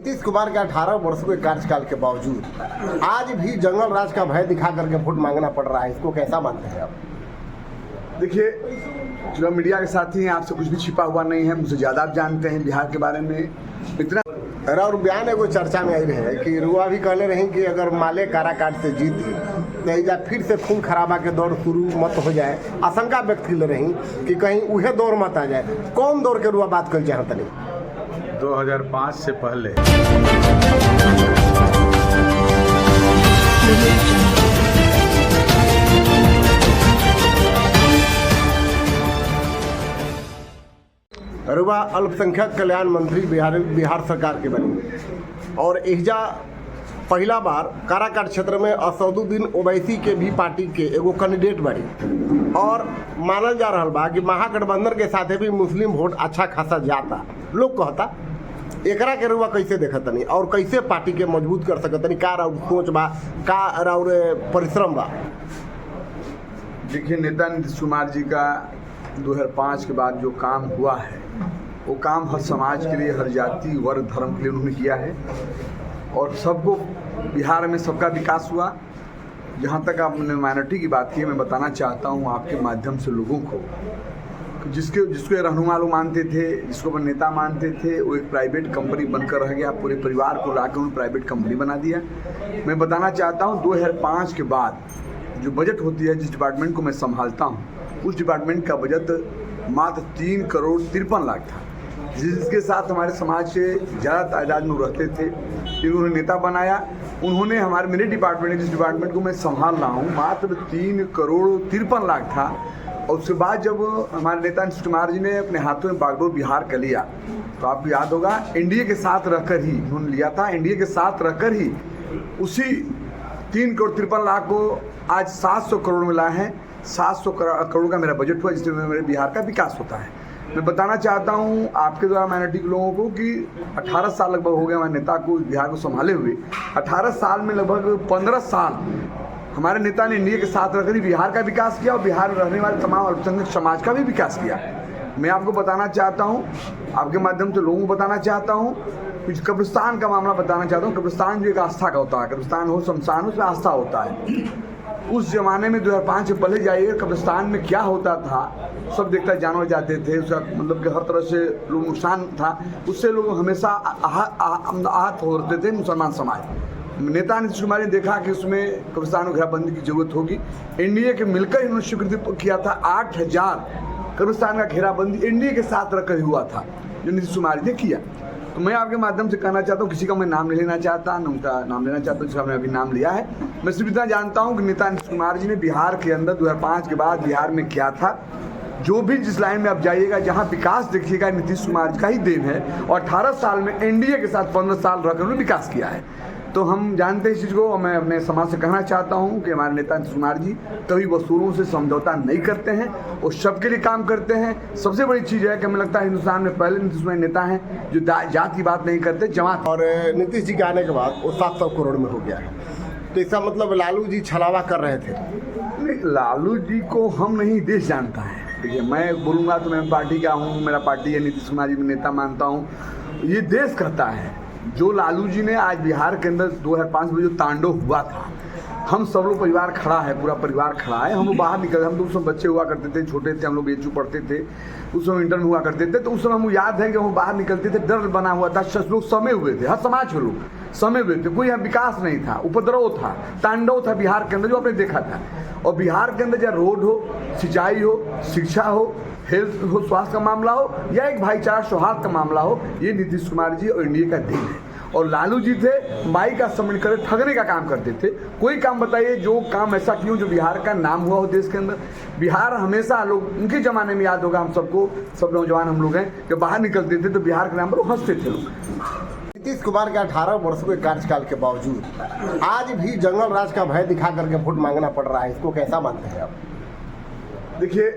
नीतीश कुमार के 18 वर्षों के कार्यकाल के बावजूद आज भी जंगल राज का भय दिखा करके वोट मांगना पड़ रहा है। इसको कैसा मानते हैं आप? देखिए, जो मीडिया के साथी हैं, आपसे कुछ भी छिपा हुआ नहीं है। मुझसे ज़्यादा आप जानते हैं बिहार के बारे में। इतना और बयान एगो चर्चा में आई रहे कि रुआ भी कहले रही कि अगर माले काराकाट से जीती तो एजा फिर से खून खराबा के दौर शुरू मत हो जाए। आशंका व्यक्त कर रही कि कहीं उहे दौर मत आ जाए। कौन दौर के रुआ बात कर चाहत नहीं? 2005 से पहले रुआ अल्पसंख्यक कल्याण मंत्री बिहार सरकार के बनी और एहजा पहला बार काराकाट क्षेत्र में असदुद्दीन ओवैसी के भी पार्टी के एगो कैंडिडेट बनी और मानल जा रहा बा कि महागठबंधन के साथे भी मुस्लिम वोट अच्छा खासा जाता। लोग कहता एकरा के रुआ कैसे देखत नहीं और कैसे पार्टी के मजबूत कर सकत नहीं? का राउर सोच बा, का राउर परिश्रम बा? देखिए, नेता नीतीश कुमार जी का 2005 के बाद जो काम हुआ है वो काम हर समाज के लिए, हर जाति वर्ग धर्म के लिए उन्होंने किया है और सबको बिहार में सबका विकास हुआ। जहाँ तक आपने माइनॉरिटी की बात की, मैं बताना चाहता हूँ आपके माध्यम से लोगों को, जिसको रहनुमा लोग मानते थे, जिसको अपन नेता मानते थे, वो एक प्राइवेट कंपनी बनकर रह गया। पूरे परिवार को लाकर उन्होंने प्राइवेट कंपनी बना दिया। मैं बताना चाहता हूँ 2005 के बाद जो बजट होती है, जिस डिपार्टमेंट को मैं संभालता हूँ, उस डिपार्टमेंट का बजट मात्र 3 करोड़ 53 लाख था, जिसके साथ हमारे समाज से ज़्यादा तादाद में रहते थे। इन्होंने नेता बनाया। उन्होंने मेरे डिपार्टमेंट, जिस डिपार्टमेंट को मैं संभाल रहा हूँ, मात्र 3 करोड़ 53 लाख था। और उसके बाद जब हमारे नेता नीतीश कुमार जी ने अपने हाथों में बागडोर बिहार का लिया, तो आपको याद होगा एनडीए के साथ रहकर ही उन्होंने लिया था। एनडीए के साथ रहकर ही उसी 3 करोड़ 53 लाख को आज 700 करोड़ में लाए हैं। 700 करोड़ का मेरा बजट हुआ, जिसमें मेरे बिहार का विकास होता है। मैं बताना चाहता हूं आपके द्वारा माइनॉरिटी के लोगों को कि 18 साल लगभग हो गए हमारे नेता को बिहार को संभाले हुए। 18 साल में लगभग 15 साल हमारे नेता ने इंडिया के साथ रहकर ही बिहार का विकास किया और बिहार में रहने वाले तमाम अल्पसंख्यक समाज का भी विकास किया। मैं आपको बताना चाहता हूँ, आपके माध्यम से लोगों को बताना चाहता हूँ, कब्रिस्तान का मामला बताना चाहता हूँ। कब्रिस्तान जो एक आस्था का होता है, कब्रिस्तान हो शमशान हो, उसमें आस्था होता है। उस जमाने में 2005 से पहले जाइए, कब्रिस्तान में क्या होता था, सब देखता जानवर जाते थे, उसका मतलब कि हर तरह से लोग नुकसान था, उससे लोग हमेशा आहत होते थे मुसलमान समाज। नेता नीतीश कुमार ने देखा कि उसमें कब्रिस्तान में घेराबंदी की जरूरत होगी। एनडीए के मिलकर इन्होंने स्वीकृति किया था। 8000 कब्रिस्तान का घेराबंदी एनडीए के साथ रखकर हुआ था, जो नीतीश कुमार ने किया। तो मैं आपके माध्यम से कहना चाहता हूँ, किसी का मैं नाम नहीं लेना चाहता, न उनका नाम लेना चाहता हूँ जिसका मैंने अभी नाम लिया है। मैं सिर्फ इतना जानता हूँ कि नेता नीतीश कुमार जी ने बिहार के अंदर 2005 के बाद बिहार में किया था। जो भी जिस लाइन में आप जाइएगा, जहाँ विकास देखिएगा, नीतीश कुमार का ही देन है। और 18 साल में एनडीए के साथ 15 साल रहकर उन्होंने विकास किया है। तो हम जानते हैं इस चीज़ को। मैं अपने समाज से कहना चाहता हूं कि हमारे नेता नीतीश कुमार जी कभी वसूलों से समझौता नहीं करते हैं और सबके लिए काम करते हैं। सबसे बड़ी चीज़ है कि हमें लगता है हिंदुस्तान में पहले नीतीश कुमार नेता हैं जो जात की बात नहीं करते, जमात। और नीतीश जी के आने के बाद वो 700 करोड़ में हो गया है। तो इसका मतलब लालू जी छलावा कर रहे थे? नहीं, लालू जी को हम नहीं, देश जानता है। देखिए, मैं बोलूँगा तो मैं पार्टी का हूँ, मेरा पार्टी है, नीतीश कुमार जी में नेता मानता हूँ, ये देश कहता है। जो लालू जी ने आज बिहार के अंदर 2005 में जो तांडव हुआ था, हम सब लोग परिवार खड़ा है, पूरा परिवार खड़ा है। हम लोग बाहर निकल, हम तो उस समय बच्चे हुआ करते थे, छोटे थे, हम लोग एचयू पढ़ते थे, उस समय इंटर्न हुआ करते थे। तो उस समय हमको याद है कि हम बाहर निकलते थे, डर बना हुआ था, लोग समे हुए थे, हर समाज के लोग समे हुए थे। कोई यहाँ विकास नहीं था, उपद्रव था, तांडव था बिहार के अंदर, जो आपने देखा था। और बिहार के अंदर चाहे रोड हो, सिंचाई हो, शिक्षा हो, हेल्थ हो, स्वास्थ्य का मामला हो, या एक भाईचारा सौहार्द का मामला हो, ये नीतीश कुमार जी और इंडिया का देन है। और लालू जी थे माई का सम्मान कर ठगने का काम करते थे। कोई काम बताइए जो काम ऐसा क्यों जो बिहार का नाम हुआ हो देश के अंदर। बिहार हमेशा लोग, उनके ज़माने में याद होगा हम सबको, सब नौजवान हम लोग हैं, कि बाहर निकलते थे तो बिहार के नाम पर हंसते थे लोग। नीतीश कुमार के 18 वर्षों के कार्यकाल के बावजूद आज भी जंगल राज का भय दिखा करके वोट मांगना पड़ रहा है। इसको कैसा मानते हैं आप? देखिए,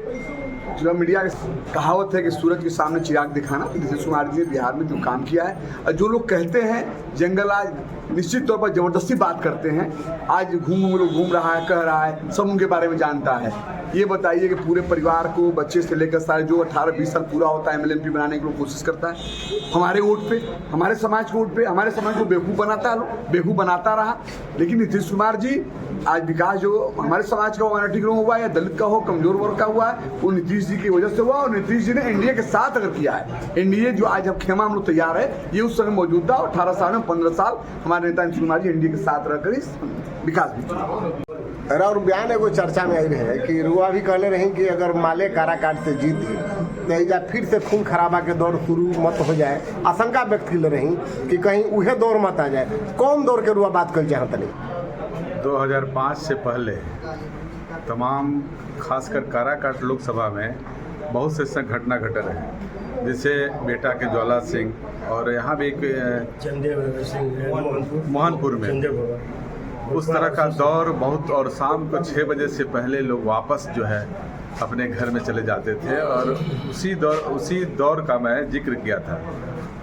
जो मीडिया की कहावत है कि सूरज के सामने चिराग दिखाना, नीतीश कुमार जी ने बिहार में जो काम किया है, और जो लोग कहते हैं जंगल आज निश्चित तौर पर ज़बरदस्ती बात करते हैं। आज घूम रहा है, कह रहा है, सब उनके बारे में जानता है। ये बताइए कि पूरे परिवार को, बच्चे से लेकर सारे जो 18-20 साल पूरा होता है MLMP बनाने की कोशिश करता है हमारे वोट पे, हमारे समाज के वोट पे, हमारे समाज को बेवकूफ़ बनाता रहा। लेकिन नीतीश कुमार जी आज विकास जो हमारे समाज का माइनॉरिटी का हुआ या दलित का हो, कमजोर वर्ग का हुआ है, वो नीतीश जी की वजह से हुआ। और नीतीश जी ने एनडीए के साथ अगर किया है, एनडीए जो आज अब खेमा हम लोग तैयार है, ये उस समय मौजूद था। 18 साल में 15 साल हमारे नेता नीतीश कुमार जी एनडीए के साथ रहकर इस विकास भी। और बयान एगो चर्चा में आई रहे कि रुआ भी कहले रही कि अगर माले काराकाट से जीती तो एजा फिर से खून खराबा के दौर शुरू मत हो जाए, आशंका व्यक्त कर रही कि कहीं उहे दौर मत आ जाए। कौन दौर के रुआ बात कर चाहत नहीं? 2005 से पहले तमाम खासकर काराकाट लोकसभा में बहुत से घटना घटे रहे, जैसे बेटा के ज्वाला सिंह और यहाँ भी एक मोहनपुर में उस तरह का दौर बहुत। और शाम को 6 बजे से पहले लोग वापस जो है अपने घर में चले जाते थे। और उसी दौर का मैं जिक्र किया था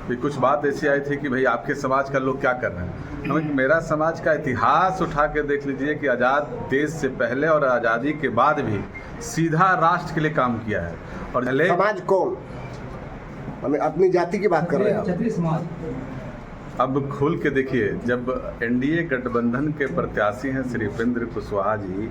कि कुछ बात ऐसी आई थी कि भाई आपके समाज का लोग क्या कर रहे हैं। हमें मेरा समाज का इतिहास उठा के देख लीजिए कि आज़ाद देश से पहले और आज़ादी के बाद भी सीधा राष्ट्र के लिए काम किया है। और समाज कौन? हमें अपनी जाति की बात कर रहे हैं। अब खोल के देखिए, जब एनडीए गठबंधन के प्रत्याशी हैं श्री उपेंद्र कुशवाहा जी,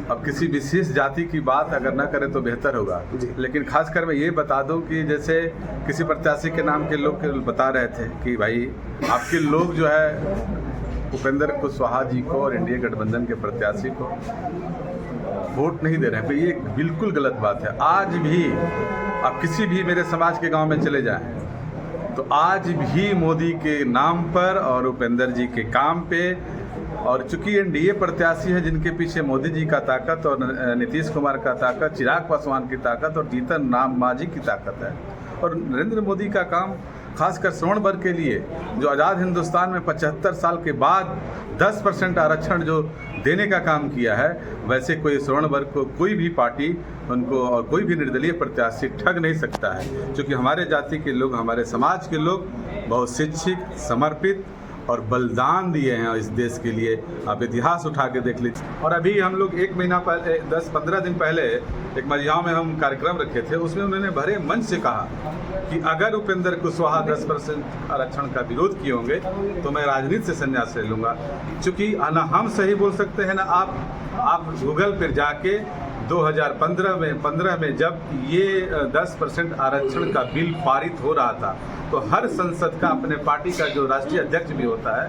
अब किसी विशेष जाति की बात अगर ना करें तो बेहतर होगा, लेकिन खासकर मैं ये बता दूं कि जैसे किसी प्रत्याशी के नाम के लोग बता रहे थे कि भाई आपके लोग जो है उपेंद्र कुशवाहा जी को और एनडीए गठबंधन के प्रत्याशी को वोट नहीं दे रहे हैं, तो ये बिल्कुल गलत बात है। आज भी आप किसी भी मेरे समाज के गांव में चले जाएं तो आज भी मोदी के नाम पर और उपेंद्र जी के काम पे, और चूंकि एनडीए प्रत्याशी है जिनके पीछे मोदी जी का ताकत और नीतीश कुमार का ताकत, चिराग पासवान की ताकत और जीतन राम मांझी की ताकत है। और नरेंद्र मोदी का काम खासकर श्रवण वर्ग के लिए जो आज़ाद हिंदुस्तान में 75 साल के बाद 10% आरक्षण जो देने का काम किया है, वैसे कोई श्रवण वर्ग को कोई भी पार्टी उनको और कोई भी निर्दलीय प्रत्याशी ठग नहीं सकता है, क्योंकि हमारे जाति के लोग, हमारे समाज के लोग बहुत शिक्षित, समर्पित और बलिदान दिए हैं इस देश के लिए। आप इतिहास उठा के देख लीजिए। और अभी हम लोग 1 महीना पहले, 10-15 दिन पहले एक मझियाँ में हम कार्यक्रम रखे थे, उसमें उन्होंने भरे मन से कहा कि अगर उपेंद्र कुशवाहा 10% आरक्षण का विरोध किए होंगे तो मैं राजनीति से संन्यास ले लूँगा। चूँकि ना हम सही बोल सकते हैं ना आप गूगल पर जाके 2015 में जब ये 10% आरक्षण का बिल पारित हो रहा था, तो हर संसद का अपने पार्टी का जो राष्ट्रीय अध्यक्ष भी होता है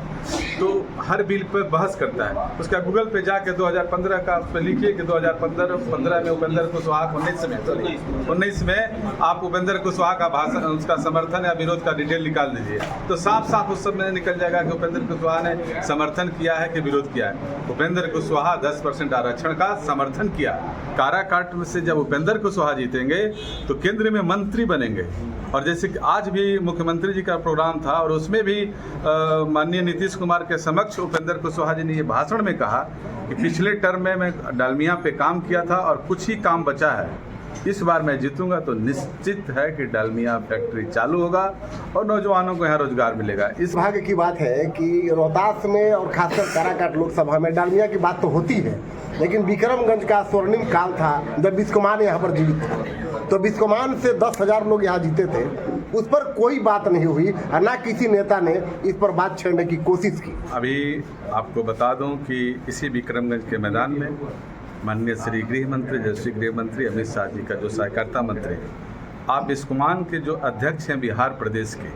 तो हर बिल पर बहस करता है। उसका गूगल पे जाके 2015 का उस पर लिखिए कि 2015 में उपेंद्र कुशवाहा 19 में आप उपेंद्र कुशवाहा का भाषण, उसका समर्थन या विरोध का डिटेल निकाल दीजिए, तो साफ साफ उस सब में निकल जाएगा कि उपेंद्र कुशवाहा ने समर्थन किया है कि विरोध किया है। उपेंद्र कुशवाहा 10% आरक्षण का समर्थन किया। काराकाट में से जब उपेंद्र कुशवाहा जीतेंगे तो केंद्र में मंत्री बनेंगे। और जैसे कि आज भी मुख्यमंत्री जी का प्रोग्राम था और उसमें भी माननीय नीतीश कुमार के समक्ष उपेंद्र कुशवाहा जी ने ये भाषण में कहा कि पिछले टर्म में मैं डालमिया पे काम किया था और कुछ ही काम बचा है, इस बार मैं जीतूंगा तो निश्चित है कि डालमिया फैक्ट्री चालू होगा और नौजवानों को यहाँ रोजगार मिलेगा। इस भाग्य की बात है कि रोहतास में और खासकर काराकाट लोकसभा में डालमिया की बात तो होती है, लेकिन विक्रमगंज का स्वर्णिम काल था जब बिस्कोमान यहाँ पर जीवित था। तो बिस्कोमान से 10,000 लोग यहाँ जीते थे, उस पर कोई बात नहीं हुई और ना किसी नेता ने इस पर बात छेड़ने की कोशिश की। अभी आपको बता दूं कि इसी विक्रमगंज के मैदान में माननीय श्री गृह मंत्री, जैसे गृह मंत्री अमित शाह जी का जो सहकारिता मंत्री है, आप बिस्कोमान के जो अध्यक्ष हैं बिहार प्रदेश के,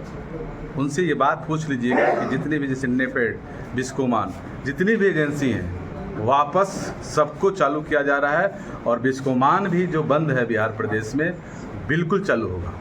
उनसे ये बात पूछ लीजिएगा कि जितने भी जैसे नेफेड, बिस्कोमान, जितनी भी एजेंसी हैं वापस सबको चालू किया जा रहा है और बिस्कोमान भी जो बंद है बिहार प्रदेश में बिल्कुल चालू होगा।